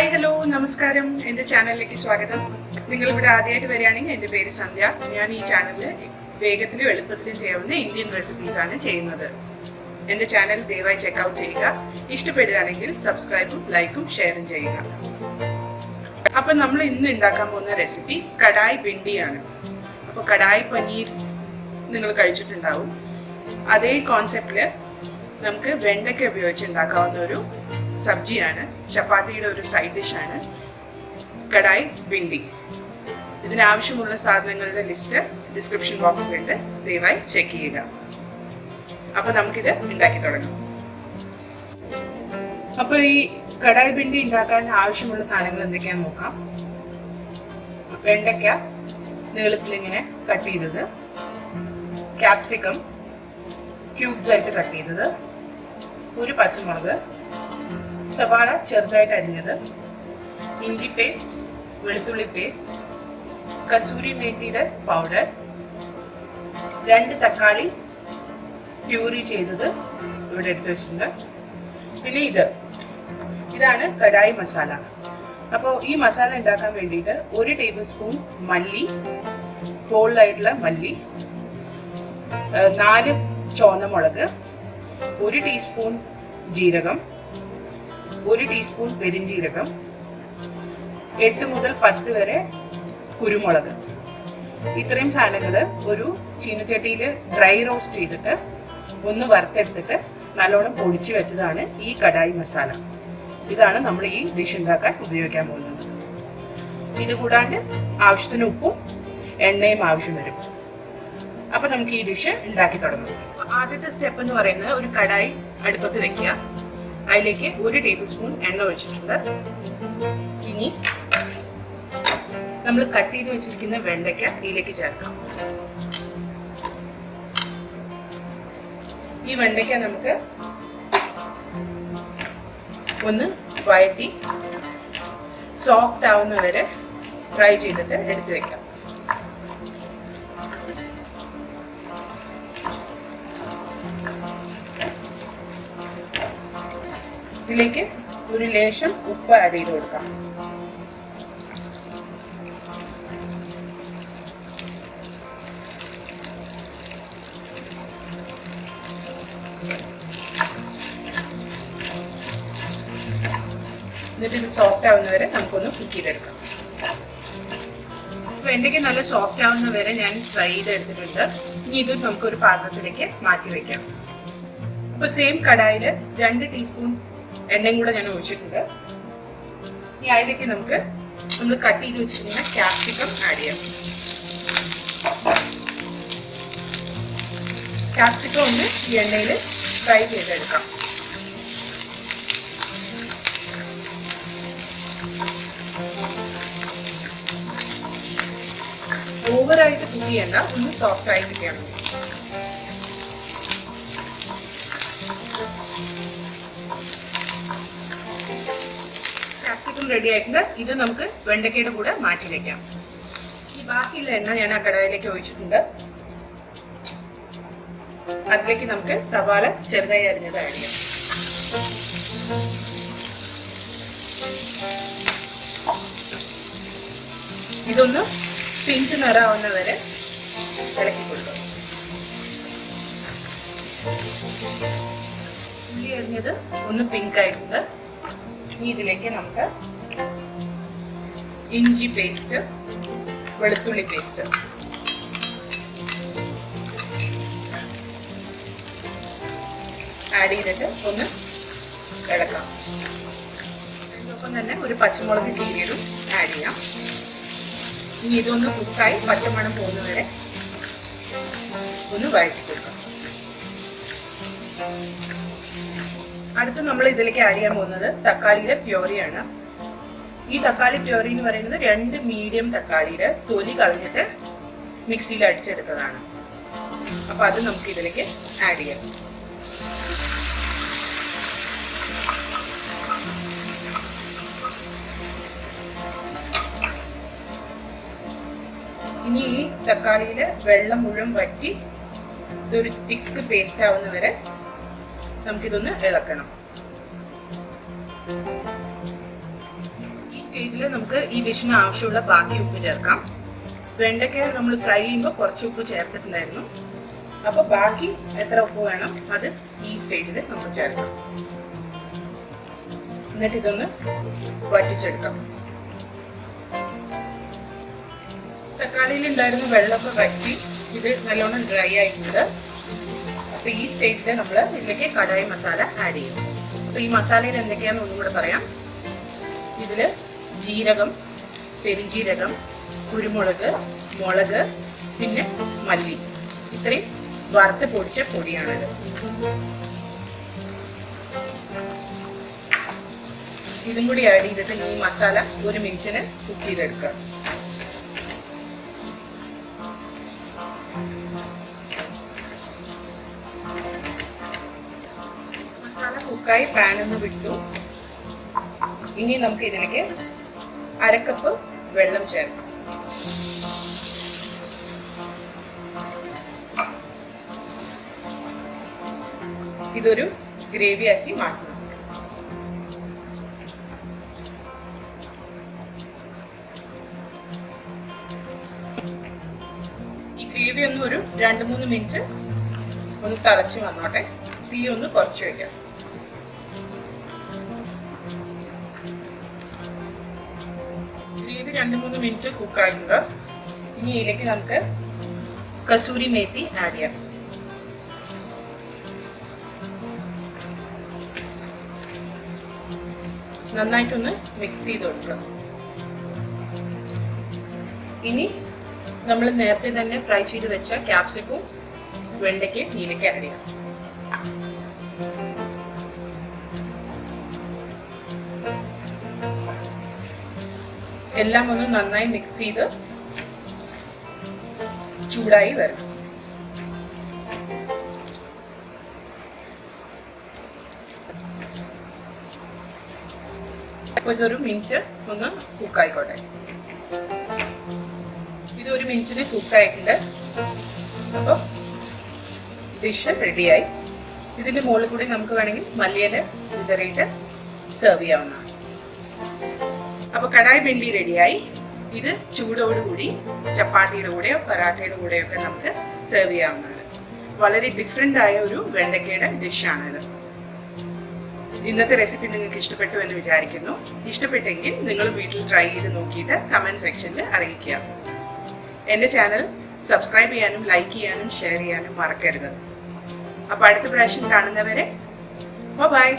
Hi hello നമസ്കാരം. എൻ്റെ ചാനലിലേക്ക് സ്വാഗതം. നിങ്ങളിവിടെ ആദ്യമായിട്ട് വരികയാണെങ്കിൽ എൻ്റെ പേര് സന്ധ്യ. ഞാൻ ഈ ചാനലിൽ വേഗത്തിലും എളുപ്പത്തിലും ചെയ്യാവുന്ന ഇന്ത്യൻ റെസിപ്പീസാണ് ചെയ്യുന്നത്. എൻ്റെ ചാനൽ ദയവായി ചെക്കൗട്ട് ചെയ്യുക. ഇഷ്ടപ്പെടുകയാണെങ്കിൽ സബ്സ്ക്രൈബും ലൈക്കും ഷെയറും ചെയ്യുക. അപ്പം നമ്മൾ ഇന്ന് ഉണ്ടാക്കാൻ പോകുന്ന റെസിപ്പി കടായി പിണ്ടിയാണ്. അപ്പോൾ കടായി പനീർ നിങ്ങൾ കഴിച്ചിട്ടുണ്ടാവും. അതേ കോൺസെപ്റ്റിൽ നമുക്ക് വെണ്ടയ്ക്ക ഉപയോഗിച്ച് ഉണ്ടാക്കാവുന്ന ഒരു സബ്ജിയാണ്, ചപ്പാത്തിയുടെ ഒരു സൈഡ് ഡിഷാണ് കടായി ഭിണ്ടി. ഇതിനാവശ്യമുള്ള സാധനങ്ങളുടെ ലിസ്റ്റ് ഡിസ്ക്രിപ്ഷൻ ബോക്സിലുണ്ട്, ദയവായി ചെക്ക് ചെയ്യുക. അപ്പോൾ നമുക്കിത് ഉണ്ടാക്കി തുടങ്ങാം. അപ്പോൾ ഈ കടായി ഭിണ്ടി ഉണ്ടാക്കാൻ ആവശ്യമുള്ള സാധനങ്ങൾ എന്തൊക്കെയാണെന്ന് നോക്കാം. വെണ്ടയ്ക്ക നീളത്തിലിങ്ങനെ കട്ട് ചെയ്തത്, ക്യാപ്സിക്കം ക്യൂബ്സ് ആയിട്ട് കട്ട് ചെയ്തത്, ഒരു പച്ചമുളക്, സവാള ചെറുതായിട്ട് അരിഞ്ഞത്, ഇഞ്ചി പേസ്റ്റ്, വെളുത്തുള്ളി പേസ്റ്റ്, കസൂരി മേത്തിയുടെ പൗഡർ, 2 തക്കാളി പ്യൂരി ചെയ്തത് ഇവിടെ എടുത്തു വെച്ചിട്ടുണ്ട്. പിന്നെ ഇതാണ് കടായി മസാല. അപ്പോൾ ഈ മസാല ഉണ്ടാക്കാൻ വേണ്ടിയിട്ട് 1 ടേബിൾ സ്പൂൺ മല്ലി, ഫോൾഡായിട്ടുള്ള മല്ലി, 4 ചുവന്ന മുളക്, 1 ടീസ്പൂൺ ജീരകം, 1 ടീസ്പൂൺ പെരിഞ്ജീരകം, 8 മുതൽ 10 വരെ കുരുമുളക്. ഇത്രയും സാധനങ്ങൾ ഒരു ചീനച്ചട്ടിയിൽ ഡ്രൈ റോസ്റ്റ് ചെയ്തിട്ട് ഒന്ന് വറുത്തെടുത്തിട്ട് നല്ലോണം പൊടിച്ച് വെച്ചതാണ് ഈ കടായി മസാല. ഇതാണ് നമ്മൾ ഈ ഡിഷ് ഉണ്ടാക്കാൻ ഉപയോഗിക്കാൻ പോകുന്നത്. ഇത് കൂടാണ്ട് ആവശ്യത്തിന് ഉപ്പും എണ്ണയും ആവശ്യം വരും. അപ്പം നമുക്ക് ഈ ഡിഷ് ഉണ്ടാക്കി തുടങ്ങാം. ആദ്യത്തെ സ്റ്റെപ്പ് എന്ന് പറയുന്നത് ഒരു കടായി അടുപ്പത്ത് വെക്കുക. അതിലേക്ക് 1 ടേബിൾ സ്പൂൺ എണ്ണ ഒഴിച്ചിട്ടുണ്ട്. ഇനി നമ്മൾ കട്ട് ചെയ്ത് വെച്ചിരിക്കുന്ന വെണ്ടയ്ക്ക ഇതിലേക്ക് ചേർക്കാം. ഈ വെണ്ടയ്ക്ക നമുക്ക് ഒന്ന് വഴറ്റി സോഫ്റ്റ് ആവുന്ന വരെ ഫ്രൈ ചെയ്തിട്ട് എടുത്ത് വെക്കാം. ഇതിലേക്ക് ഒരു ലേശം ഉപ്പ് ആഡ് ചെയ്ത് കൊടുക്കാം. എന്നിട്ട് ഇത് സോഫ്റ്റ് ആവുന്നവരെ നമുക്കൊന്ന് കുക്ക് ചെയ്തെടുക്കാം. അപ്പോൾ വെണ്ടയ്ക്ക് നല്ല സോഫ്റ്റ് ആവുന്ന വരെ ഞാൻ ഫ്രൈ ചെയ്തെടുത്തിട്ടുണ്ട്. ഇനി ഇത് നമുക്കൊരു പാത്രത്തിലേക്ക് മാറ്റി വയ്ക്കാം. അപ്പോൾ സെയിം കടായിൽ 2 ടീസ്പൂൺ എണ്ണയും കൂടെ ഞാൻ ഒഴിച്ചിട്ടുണ്ട്. ഇനി അതിലേക്ക് നമ്മൾ കട്ട് ചെയ്ത് വെച്ചിരിക്കുന്ന ക്യാപ്സിക്കം ആഡ് ചെയ്യാം. ക്യാപ്സിക്കം ഒന്ന് ഈ എണ്ണയിൽ ഫ്രൈ ചെയ്തെടുക്കാം. ഓവറായിട്ട് കുക്ക് ചെയ്യണ്ട, ഒന്ന് സോഫ്റ്റ് ആയി കിട്ടിയാൽ മതി. ക്യാപ്സിക്കം റെഡി ആയിട്ടുണ്ട്. ഇത് നമുക്ക് വെണ്ടയ്ക്കയുടെ കൂടെ മാറ്റി വയ്ക്കാം. ഈ ബാക്കിയുള്ള എണ്ണ ഞാൻ ആ കടായിലേക്ക് ഒഴിച്ചിട്ടുണ്ട്. അതിലേക്ക് നമുക്ക് സവാള ചെറുതായി അരിഞ്ഞത് ആഡ് ചെയ്യാം. ഇതൊന്ന് പിങ്ക് നിറാവുന്ന വരെ ഇളക്കി കൊടുക്കാം. ഉള്ളി അരിഞ്ഞത് ഒന്ന് പിങ്ക് ആയിട്ടുണ്ട്. ഇനി ഇതിലേക്ക് നമുക്ക് ഇഞ്ചി പേസ്റ്റ്, വെളുത്തുള്ളി പേസ്റ്റ്, ആഡ് ചെയ്തിട്ട് ഒന്ന് ഇളക്കാം. അതിനൊപ്പം തന്നെ ഒരു പച്ചമുളക് കീറിയതും ആഡ് ചെയ്യാം. ഇനി ഇതൊന്ന് കുക്കായി പച്ചമണം പോകുന്നവരെ ഒന്ന് വഴറ്റി കൊടുക്കാം. അടുത്ത് നമ്മൾ ഇതിലേക്ക് ആഡ് ചെയ്യാൻ പോകുന്നത് തക്കാളിയുടെ പ്യൂരിയാണ്. ഈ തക്കാളി പ്യൂരി എന്ന് പറയുന്നത് 2 മീഡിയം തക്കാളിയുടെ തൊലി കളഞ്ഞിട്ട് മിക്സിയിൽ അടിച്ചെടുത്തതാണ്. അപ്പൊ അത് നമുക്ക് ഇതിലേക്ക് ആഡ് ചെയ്യാം. ഇനി ഈ തക്കാളിയില് വെള്ളം മുഴുവൻ വറ്റി ഇതൊരു തിക്ക് പേസ്റ്റ് ആവുന്ന വരെ നമുക്കിതൊന്ന് ഇളക്കണം. സ്റ്റേജിൽ നമുക്ക് ഈ ഡിഷിന് ആവശ്യമുള്ള ബാക്കി ഉപ്പ് ചേർക്കാം. വെണ്ടയ്ക്ക നമ്മൾ ഫ്രൈ ചെയ്യുമ്പോൾ കുറച്ച് ഉപ്പ് ചേർത്തിട്ടുണ്ടായിരുന്നു. അപ്പോൾ ബാക്കി എത്ര ഉപ്പ് വേണം അത് ഈ സ്റ്റേജിൽ നമുക്ക് ചേർക്കാം. എന്നിട്ട് ഇതൊന്ന് വറ്റിച്ചെടുക്കാം. തക്കാളിയിൽ ഉണ്ടായിരുന്ന വെള്ളമൊക്കെ വറ്റി ഇത് നല്ലോണം ഡ്രൈ ആയിട്ടുണ്ട്. അപ്പോൾ ഈ സ്റ്റേജിൽ നമ്മൾ ഇതിലേക്ക് കടായി മസാല ആഡ് ചെയ്യും. അപ്പോൾ ഈ മസാലയിൽ എന്തൊക്കെയാണെന്ന് ഒന്നും കൂടെ പറയാം. ഇതിൽ ജീരകം, പെരുംജീരകം, കുരുമുളക്, മുളക്, പിന്നെ മല്ലി, ഇത്രയും വറുത്ത് പൊടിച്ച പൊടിയാണിത്. ഇതും കൂടി ആഡ് ചെയ്തിട്ട് ഈ മസാല 1 മിനിറ്റിന് കുക്ക് ചെയ്തെടുക്കുക. മസാല കുക്കായി പാനൊന്ന് വിട്ടു. ഇനി നമുക്ക് ഇതിലേക്ക് 1/2 കപ്പ് വെള്ളം ചേർക്കാം. ഇതൊരു ഗ്രേവി ആക്കി മാറ്റണം. ഈ ഗ്രേവി ഒന്ന് ഒരു 2-3 മിനിറ്റ് ഒന്ന് തിളച്ച് വന്നോട്ടെ. തീ ഒന്ന് കുറച്ച് വയ്ക്കാം. ഗ്രേവി 2-3 മിനിറ്റ് കുക്കായിട്ടുണ്ട്. ഇനി ഇതിലേക്ക് നമുക്ക് കസൂരി മേത്തി ആഡ് ചെയ്യാം. നന്നായിട്ടൊന്ന് മിക്സ് ചെയ്ത് കൊടുക്കുക. ഇനി നമ്മൾ നേരത്തെ തന്നെ ഫ്രൈ ചെയ്ത് വെച്ച ക്യാപ്സിക്കും വെണ്ടയ്ക്കും ഇതിലേക്ക് ആഡ് ചെയ്യാം. എല്ലാം ഒന്ന് നന്നായി മിക്സ് ചെയ്ത് ചൂടായി വരണം. അപ്പോൾ ഇതൊരു മിനിറ്റ് ഒന്ന് കുക്കായിക്കോട്ടെ. ഇത് 1 മിനിറ്റിന് കുക്കായിട്ടുണ്ട്. അപ്പോൾ ഡിഷ് റെഡിയായി. ഇതിൻ്റെ മുകളിൽ കൂടി നമുക്ക് വേണമെങ്കിൽ മല്ലിയില വിതറിയിട്ട് സെർവ് ചെയ്യാവുന്നതാണ്. അപ്പോൾ കടായി ബിണ്ടി റെഡിയായി. ഇത് ചൂടോടുകൂടി ചപ്പാത്തിയുടെ കൂടെയോ പരാട്ടയുടെ കൂടെയോ ഒക്കെ നമുക്ക് സെർവ് ചെയ്യാവുന്നതാണ്. വളരെ ഡിഫറെൻ്റ് ആയ ഒരു വെണ്ടയ്ക്കയുടെ ഡിഷാണിത്. ഇന്നത്തെ റെസിപ്പി നിങ്ങൾക്ക് ഇഷ്ടപ്പെട്ടു എന്ന് വിചാരിക്കുന്നു. ഇഷ്ടപ്പെട്ടെങ്കിൽ നിങ്ങൾ വീട്ടിൽ ട്രൈ ചെയ്ത് നോക്കിയിട്ട് കമൻറ്റ് സെക്ഷനിൽ അറിയിക്കുക. എൻ്റെ ചാനൽ സബ്സ്ക്രൈബ് ചെയ്യാനും ലൈക്ക് ചെയ്യാനും ഷെയർ ചെയ്യാനും മറക്കരുത്. അപ്പോൾ അടുത്ത പ്രാവശ്യം കാണുന്നവരെ ബൈ.